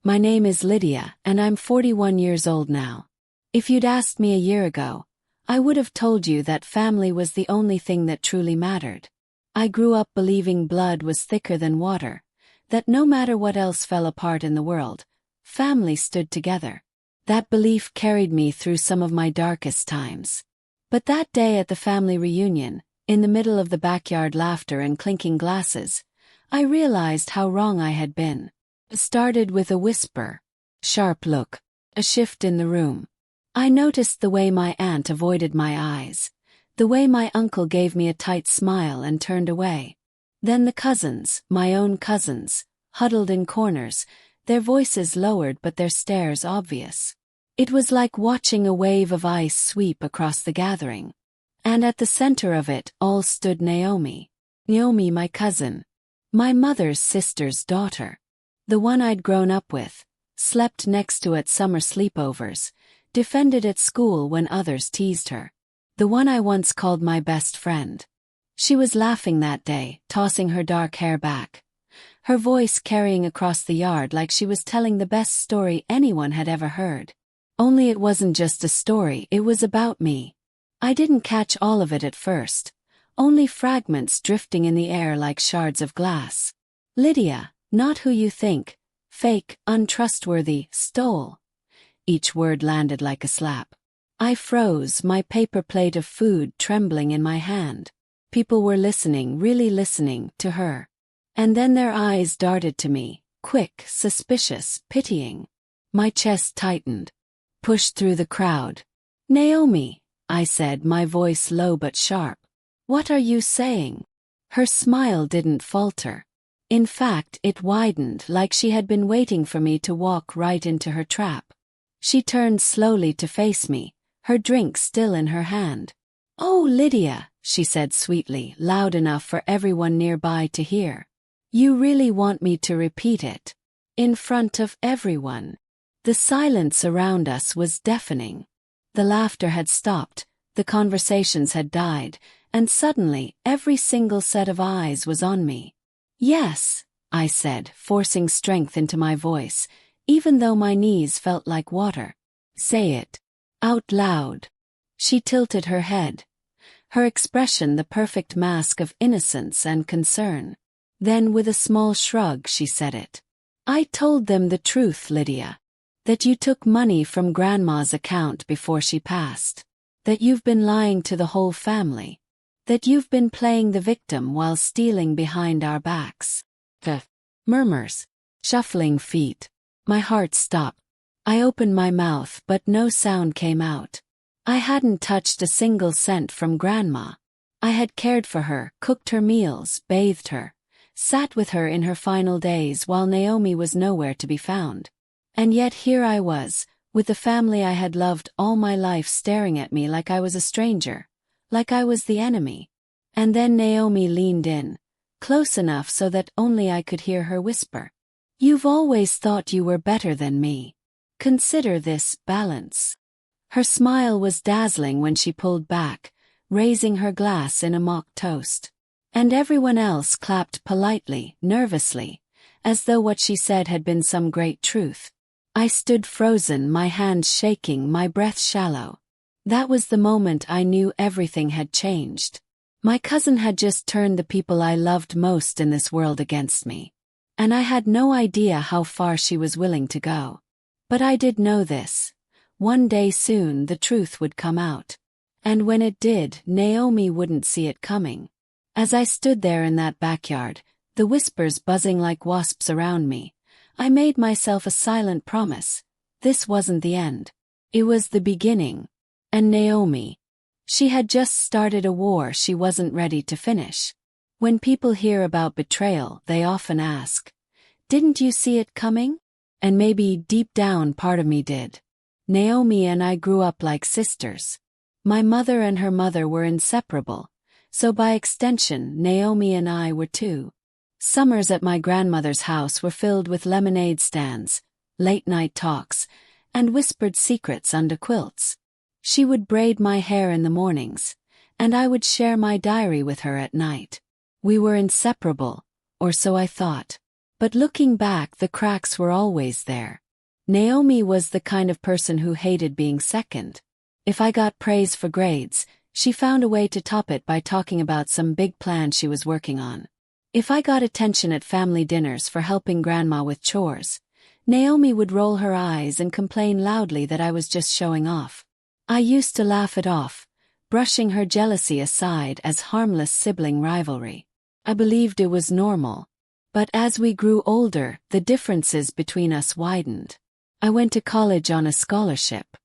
My name is Lydia, and I'm 41 years old now. If you'd asked me a year ago, I would have told you that family was the only thing that truly mattered. I grew up believing blood was thicker than water, that no matter what else fell apart in the world, family stood together. That belief carried me through some of my darkest times. But that day at the family reunion, in the middle of the backyard laughter and clinking glasses, I realized how wrong I had been. It started with a whisper, sharp look, a shift in the room. I noticed the way my aunt avoided my eyes, the way my uncle gave me a tight smile and turned away. Then the cousins, my own cousins, huddled in corners, their voices lowered but their stares obvious. It was like watching a wave of ice sweep across the gathering. And at the center of it all stood Naomi. Naomi, my cousin. My mother's sister's daughter. The one I'd grown up with, slept next to at summer sleepovers, defended at school when others teased her. The one I once called my best friend. She was laughing that day, tossing her dark hair back, her voice carrying across the yard like she was telling the best story anyone had ever heard. Only it wasn't just a story, it was about me. I didn't catch all of it at first, only fragments drifting in the air like shards of glass. Lydia, not who you think, fake, untrustworthy, stole. Each word landed like a slap. I froze, my paper plate of food trembling in my hand. People were listening, really listening, to her. And then their eyes darted to me, quick, suspicious, pitying. My chest tightened. Pushed through the crowd. Naomi, I said, my voice low but sharp. What are you saying? Her smile didn't falter. In fact, it widened like she had been waiting for me to walk right into her trap. She turned slowly to face me, her drink still in her hand. Oh, Lydia, she said sweetly, loud enough for everyone nearby to hear. You really want me to repeat it? In front of everyone? The silence around us was deafening. The laughter had stopped, the conversations had died, and suddenly every single set of eyes was on me. Yes, I said, forcing strength into my voice, even though my knees felt like water. Say it. Out loud. She tilted her head, her expression the perfect mask of innocence and concern. Then with a small shrug she said it. I told them the truth, Lydia. That you took money from Grandma's account before she passed. That you've been lying to the whole family. That you've been playing the victim while stealing behind our backs. Murmurs. Shuffling feet. My heart stopped. I opened my mouth but no sound came out. I hadn't touched a single cent from Grandma. I had cared for her, cooked her meals, bathed her, sat with her in her final days while Naomi was nowhere to be found. And yet here I was, with the family I had loved all my life staring at me like I was a stranger, like I was the enemy. And then Naomi leaned in, close enough so that only I could hear her whisper. You've always thought you were better than me. Consider this balance. Her smile was dazzling when she pulled back, raising her glass in a mock toast. And everyone else clapped politely, nervously, as though what she said had been some great truth. I stood frozen, my hands shaking, my breath shallow. That was the moment I knew everything had changed. My cousin had just turned the people I loved most in this world against me. And I had no idea how far she was willing to go. But I did know this. One day soon the truth would come out. And when it did, Naomi wouldn't see it coming. As I stood there in that backyard, the whispers buzzing like wasps around me, I made myself a silent promise. This wasn't the end. It was the beginning. And Naomi. She had just started a war she wasn't ready to finish. When people hear about betrayal, they often ask, didn't you see it coming? And maybe deep down part of me did. Naomi and I grew up like sisters. My mother and her mother were inseparable, so by extension Naomi and I were too. Summers at my grandmother's house were filled with lemonade stands, late-night talks, and whispered secrets under quilts. She would braid my hair in the mornings, and I would share my diary with her at night. We were inseparable, or so I thought. But looking back, the cracks were always there. Naomi was the kind of person who hated being second. If I got praise for grades, she found a way to top it by talking about some big plan she was working on. If I got attention at family dinners for helping Grandma with chores, Naomi would roll her eyes and complain loudly that I was just showing off. I used to laugh it off, brushing her jealousy aside as harmless sibling rivalry. I believed it was normal. But as we grew older, the differences between us widened. I went to college on a scholarship.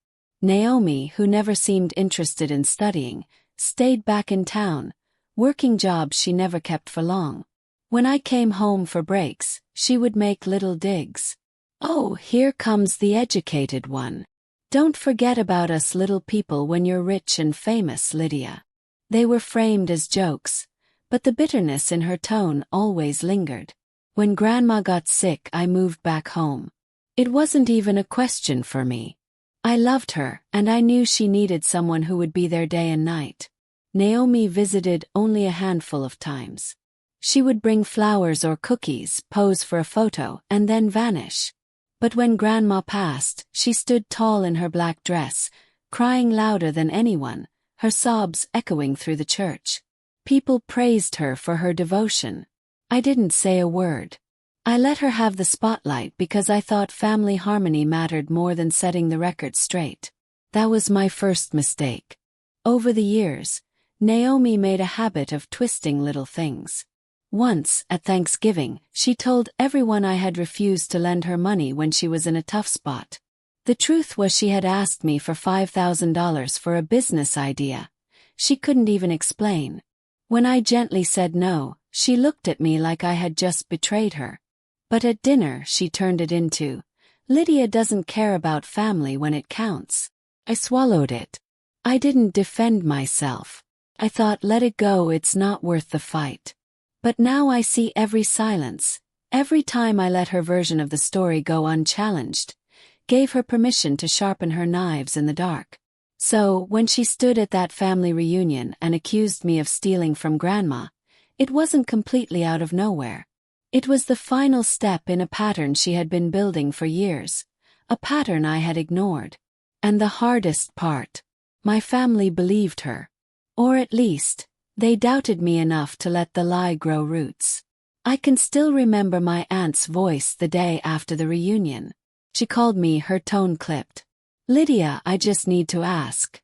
Naomi, who never seemed interested in studying, stayed back in town, working jobs she never kept for long. When I came home for breaks, she would make little digs. "Oh, here comes the educated one. Don't forget about us little people when you're rich and famous, Lydia." They were framed as jokes, but the bitterness in her tone always lingered. When Grandma got sick, I moved back home. It wasn't even a question for me. I loved her, and I knew she needed someone who would be there day and night. Naomi visited only a handful of times. She would bring flowers or cookies, pose for a photo, and then vanish. But when Grandma passed, she stood tall in her black dress, crying louder than anyone, her sobs echoing through the church. People praised her for her devotion. I didn't say a word. I let her have the spotlight because I thought family harmony mattered more than setting the record straight. That was my first mistake. Over the years, Naomi made a habit of twisting little things. Once, at Thanksgiving, she told everyone I had refused to lend her money when she was in a tough spot. The truth was she had asked me for $5,000 for a business idea. She couldn't even explain. When I gently said no, she looked at me like I had just betrayed her. But at dinner she turned it into, "Lydia doesn't care about family when it counts." I swallowed it. I didn't defend myself. I thought, let it go, it's not worth the fight. But now I see every silence, every time I let her version of the story go unchallenged, gave her permission to sharpen her knives in the dark. So, when she stood at that family reunion and accused me of stealing from Grandma, it wasn't completely out of nowhere. It was the final step in a pattern she had been building for years, a pattern I had ignored. And the hardest part, my family believed her. Or at least, they doubted me enough to let the lie grow roots. I can still remember my aunt's voice the day after the reunion. She called me, her tone clipped. "Lydia, I just need to ask.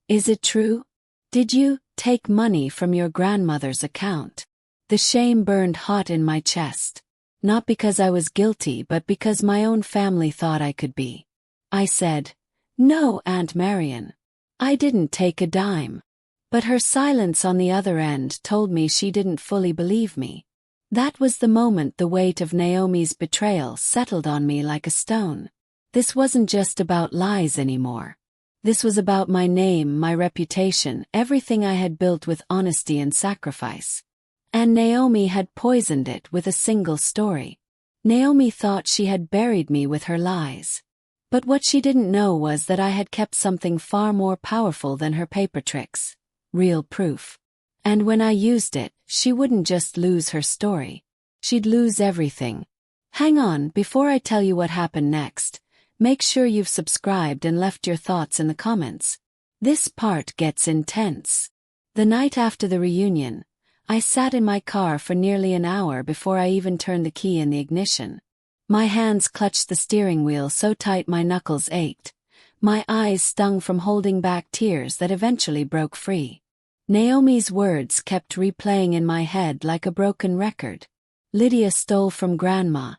Is it true? Did you take money from your grandmother's account?" The shame burned hot in my chest. Not because I was guilty, but because my own family thought I could be. I said, "No, Aunt Marion. I didn't take a dime." But her silence on the other end told me she didn't fully believe me. That was the moment the weight of Naomi's betrayal settled on me like a stone. This wasn't just about lies anymore. This was about my name, my reputation, everything I had built with honesty and sacrifice. And Naomi had poisoned it with a single story. Naomi thought she had buried me with her lies. But what she didn't know was that I had kept something far more powerful than her paper tricks. Real proof. And when I used it, she wouldn't just lose her story. She'd lose everything. Hang on, before I tell you what happened next, make sure you've subscribed and left your thoughts in the comments. This part gets intense. The night after the reunion, I sat in my car for nearly an hour before I even turned the key in the ignition. My hands clutched the steering wheel so tight my knuckles ached. My eyes stung from holding back tears that eventually broke free. Naomi's words kept replaying in my head like a broken record. Lydia stole from Grandma.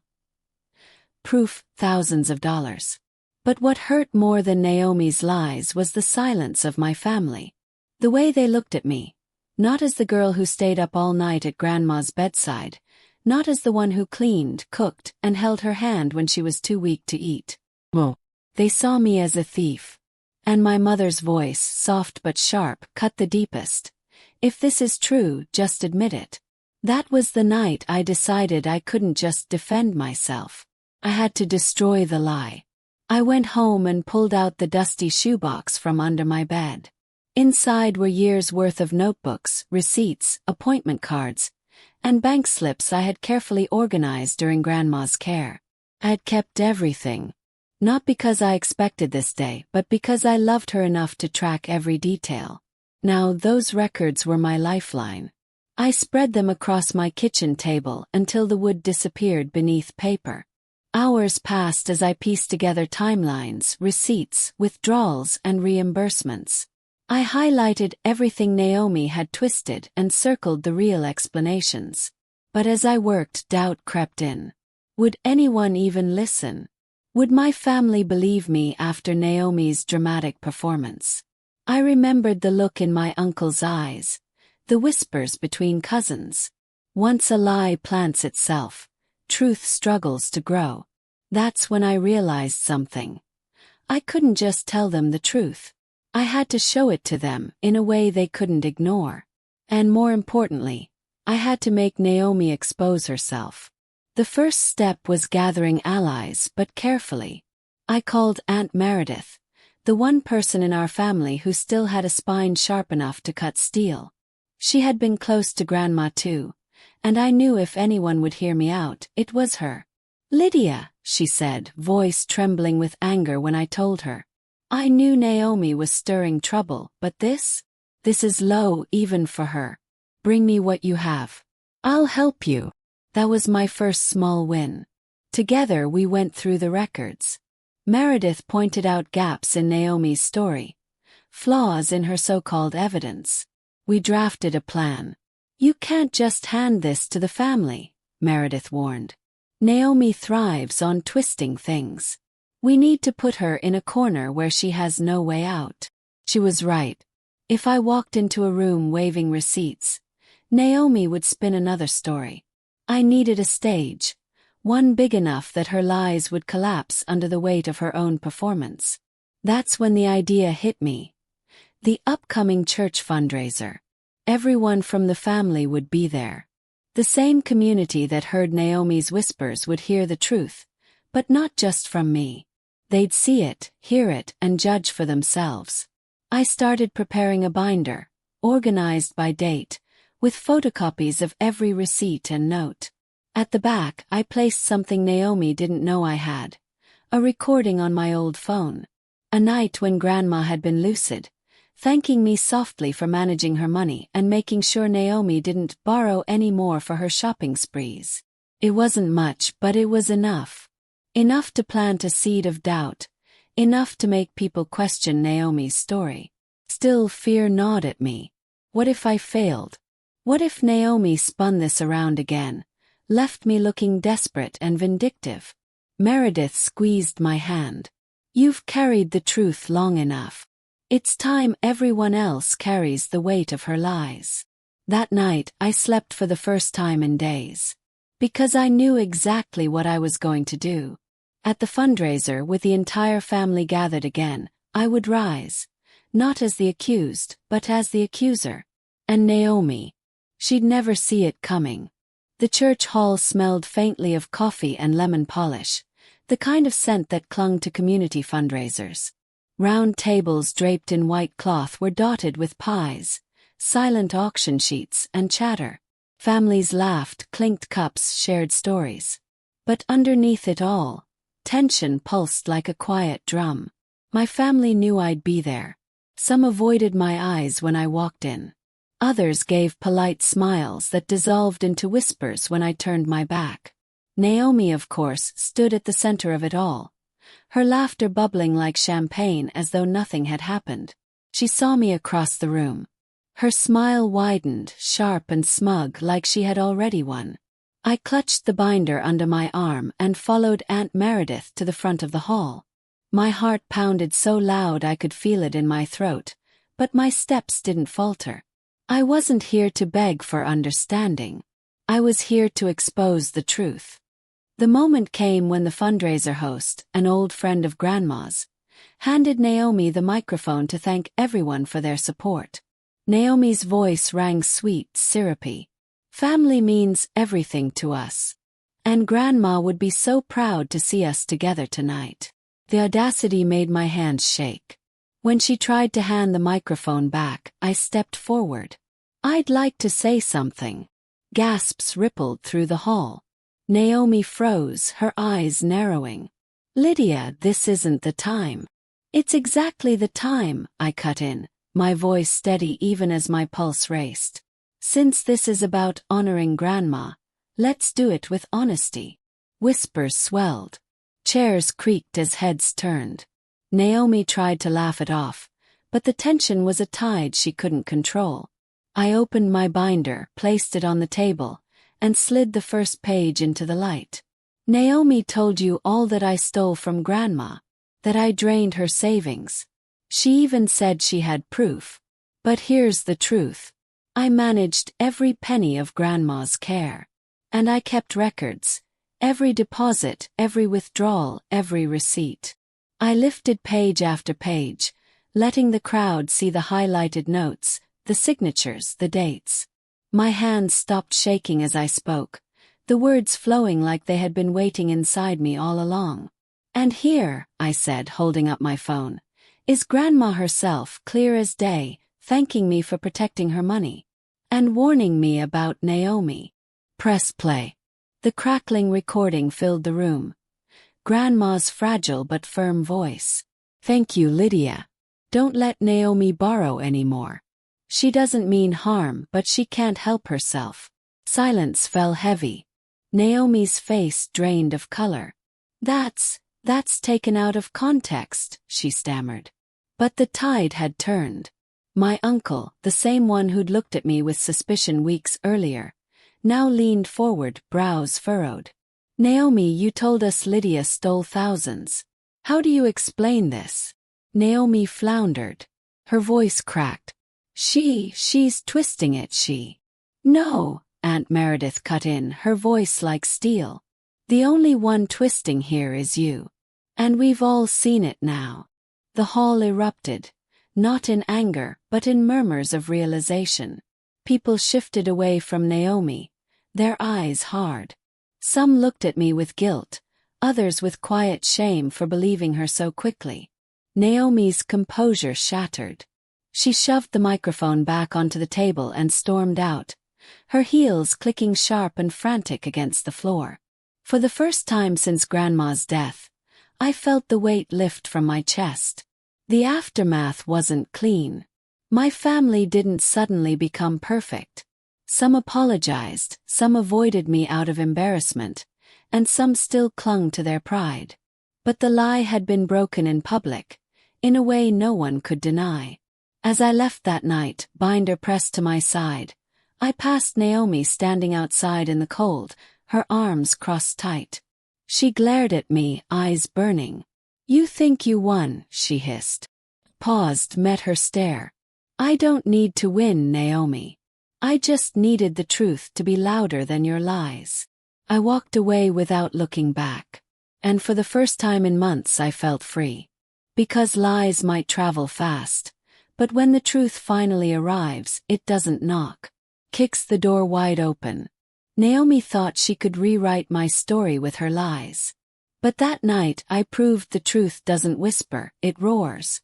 Proof, thousands of dollars. But what hurt more than Naomi's lies was the silence of my family. The way they looked at me. Not as the girl who stayed up all night at Grandma's bedside. Not as the one who cleaned, cooked, and held her hand when she was too weak to eat. No. They saw me as a thief. And my mother's voice, soft but sharp, cut the deepest. "If this is true, just admit it." That was the night I decided I couldn't just defend myself. I had to destroy the lie. I went home and pulled out the dusty shoebox from under my bed. Inside were years' worth of notebooks, receipts, appointment cards, and bank slips I had carefully organized during Grandma's care. I had kept everything. Not because I expected this day, but because I loved her enough to track every detail. Now those records were my lifeline. I spread them across my kitchen table until the wood disappeared beneath paper. Hours passed as I pieced together timelines, receipts, withdrawals, and reimbursements. I highlighted everything Naomi had twisted and circled the real explanations. But as I worked, doubt crept in. Would anyone even listen? Would my family believe me after Naomi's dramatic performance? I remembered the look in my uncle's eyes, the whispers between cousins. Once a lie plants itself, truth struggles to grow. That's when I realized something. I couldn't just tell them the truth. I had to show it to them in a way they couldn't ignore. And more importantly, I had to make Naomi expose herself. The first step was gathering allies, but carefully. I called Aunt Meredith, the one person in our family who still had a spine sharp enough to cut steel. She had been close to Grandma too, and I knew if anyone would hear me out, it was her. "Lydia," she said, voice trembling with anger when I told her. I knew Naomi was stirring trouble, but this is low even for her. "Bring me what you have. I'll help you." That was my first small win. Together we went through the records. Meredith pointed out gaps in Naomi's story, flaws in her so-called evidence. We drafted a plan. "You can't just hand this to the family," Meredith warned. "Naomi thrives on twisting things. We need to put her in a corner where she has no way out." She was right. If I walked into a room waving receipts, Naomi would spin another story. I needed a stage, one big enough that her lies would collapse under the weight of her own performance. That's when the idea hit me. The upcoming church fundraiser. Everyone from the family would be there. The same community that heard Naomi's whispers would hear the truth, but not just from me. They'd see it, hear it, and judge for themselves. I started preparing a binder, organized by date, with photocopies of every receipt and note. At the back, I placed something Naomi didn't know I had. A recording on my old phone. A night when Grandma had been lucid, thanking me softly for managing her money and making sure Naomi didn't borrow any more for her shopping sprees. It wasn't much, but it was enough. Enough to plant a seed of doubt. Enough to make people question Naomi's story. Still, fear gnawed at me. What if I failed? What if Naomi spun this around again, left me looking desperate and vindictive? Meredith squeezed my hand. "You've carried the truth long enough. It's time everyone else carries the weight of her lies." That night, I slept for the first time in days. Because I knew exactly what I was going to do. At the fundraiser, with the entire family gathered again, I would rise. Not as the accused, but as the accuser. And Naomi. She'd never see it coming. The church hall smelled faintly of coffee and lemon polish, the kind of scent that clung to community fundraisers. Round tables draped in white cloth were dotted with pies, silent auction sheets, and chatter. Families laughed, clinked cups, shared stories. But underneath it all, tension pulsed like a quiet drum. My family knew I'd be there. Some avoided my eyes when I walked in. Others gave polite smiles that dissolved into whispers when I turned my back. Naomi, of course, stood at the center of it all, her laughter bubbling like champagne as though nothing had happened. She saw me across the room. Her smile widened, sharp and smug, like she had already won. I clutched the binder under my arm and followed Aunt Meredith to the front of the hall. My heart pounded so loud I could feel it in my throat, but my steps didn't falter. I wasn't here to beg for understanding. I was here to expose the truth. The moment came when the fundraiser host, an old friend of Grandma's, handed Naomi the microphone to thank everyone for their support. Naomi's voice rang sweet, syrupy. "Family means everything to us. And Grandma would be so proud to see us together tonight." The audacity made my hands shake. When she tried to hand the microphone back, I stepped forward. "I'd like to say something." Gasps rippled through the hall. Naomi froze, her eyes narrowing. Lydia, this isn't the time. It's exactly the time, I cut in, my voice steady even as my pulse raced. Since this is about honoring Grandma, let's do it with honesty. Whispers swelled. Chairs creaked as heads turned. Naomi tried to laugh it off, but the tension was a tide she couldn't control. I opened my binder, placed it on the table, and slid the first page into the light. Naomi told you all that I stole from Grandma, that I drained her savings. She even said she had proof. But here's the truth. I managed every penny of Grandma's care. And I kept records. Every deposit, every withdrawal, every receipt. I lifted page after page, letting the crowd see the highlighted notes, the signatures, the dates. My hands stopped shaking as I spoke, the words flowing like they had been waiting inside me all along. And here, I said, holding up my phone, is Grandma herself, clear as day, thanking me for protecting her money. And warning me about Naomi. Press play. The crackling recording filled the room. Grandma's fragile but firm voice. Thank you, Lydia. Don't let Naomi borrow anymore. She doesn't mean harm, but she can't help herself. Silence fell heavy. Naomi's face drained of color. That's taken out of context, she stammered. But the tide had turned. My uncle, the same one who'd looked at me with suspicion weeks earlier, now leaned forward, brows furrowed. Naomi, you told us Lydia stole thousands. How do you explain this? Naomi floundered. Her voice cracked. She's twisting it, No, Aunt Meredith cut in, her voice like steel. The only one twisting here is you. And we've all seen it now. The hall erupted, not in anger, but in murmurs of realization. People shifted away from Naomi, their eyes hard. Some looked at me with guilt, others with quiet shame for believing her so quickly. Naomi's composure shattered. She shoved the microphone back onto the table and stormed out, her heels clicking sharp and frantic against the floor. For the first time since Grandma's death, I felt the weight lift from my chest. The aftermath wasn't clean. My family didn't suddenly become perfect. Some apologized, some avoided me out of embarrassment, and some still clung to their pride. But the lie had been broken in public, in a way no one could deny. As I left that night, binder pressed to my side, I passed Naomi standing outside in the cold, her arms crossed tight. She glared at me, eyes burning. You think you won, she hissed. Paused, met her stare. I don't need to win, Naomi. I just needed the truth to be louder than your lies. I walked away without looking back. And for the first time in months I felt free. Because lies might travel fast. But when the truth finally arrives, it doesn't knock. Kicks the door wide open. Naomi thought she could rewrite my story with her lies. But that night I proved the truth doesn't whisper, it roars.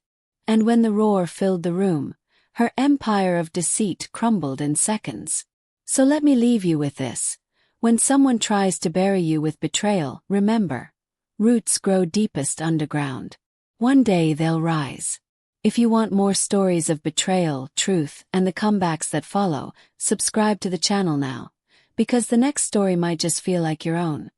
And when the roar filled the room, her empire of deceit crumbled in seconds. So let me leave you with this. When someone tries to bury you with betrayal, remember, roots grow deepest underground. One day they'll rise. If you want more stories of betrayal, truth, and the comebacks that follow, subscribe to the channel now, because the next story might just feel like your own.